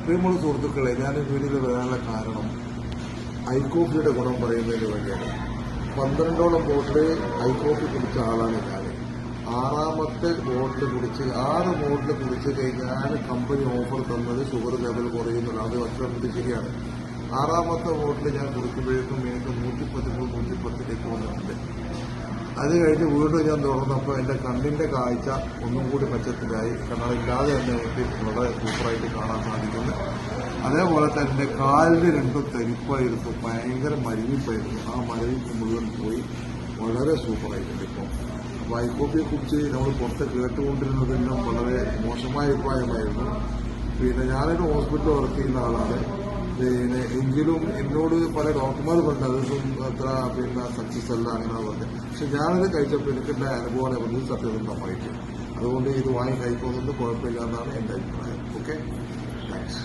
പ്രിയമുള്ള സുഹൃത്തുക്കളെ, ഞാൻ വീട്ടിൽ വരാനുള്ള കാരണം ഐകോഫിയുടെ ഗുണം പറയുന്നതിന് വേണ്ടിയാണ്. 12ഓളം ബോട്ടിൽ ഐകോഫി കുടിച്ച ആളാണ് ഞാൻ. 6ാമത്തെ ബോട്ടിൽ കുടിച്ച് 6 ബോട്ടിൽ കുടിച്ച് കഴിഞ്ഞാൽ കമ്പനി ഓഫർ തന്നത് ഷുഗർ ലെവൽ കുറയുന്നില്ല. അത് വർഷം ശരിയാണ്. 6ാമത്തെ ബോട്ടിൽ ഞാൻ കുടിക്കുമ്പോഴേക്കും എനിക്ക് 113-110 വന്നിട്ടുണ്ട്. അത് കഴിഞ്ഞ് വീണ്ടും ഞാൻ തുറന്നപ്പോൾ എൻ്റെ കണ്ണിൻ്റെ കാഴ്ച ഒന്നും കൂടി മെച്ചത്തിലായി. കണ്ണടയില്ലാതെ തന്നെ എനിക്ക് വളരെ സൂപ്പറായിട്ട് കാണാൻ സാധിക്കുന്നു. അതേപോലെ തന്നെ എൻ്റെ കാലിന് രണ്ടും തരിപ്പായിരുന്നു, ഭയങ്കര മരവിപ്പായിരുന്നു. ആ മരവിപ്പ് മുഴുവൻ പോയി, വളരെ സൂപ്പറായിട്ടുണ്ട് ഇപ്പോൾ. അപ്പോൾ ഐകോഫിയെ കുറിച്ച് നമ്മൾ പുറത്ത് കേട്ടുകൊണ്ടിരുന്നതെല്ലാം വളരെ മോശമായ അഭിപ്രായമായിരുന്നു. പിന്നെ ഞാനൊരു ഹോസ്പിറ്റലിൽ വർക്ക് ചെയ്യുന്ന ആളാണ്. എങ്കിലും എന്നോട് പല ഡോക്ടർമാർ പറഞ്ഞു അതൊന്നും അത്ര സക്സസ് അല്ല അങ്ങനെ പറഞ്ഞത്. പക്ഷെ ഞാനത് കഴിച്ചപ്പോൾ എനിക്കുള്ള അനുഭവമാണ് പറഞ്ഞത് സത്യസന്ധമായിട്ട്. അതുകൊണ്ട് ഇത് വാങ്ങി കഴിക്കുന്നതുകൊണ്ട് കുഴപ്പമില്ല എന്നാണ് എൻ്റെ അഭിപ്രായം. Okay, thanks.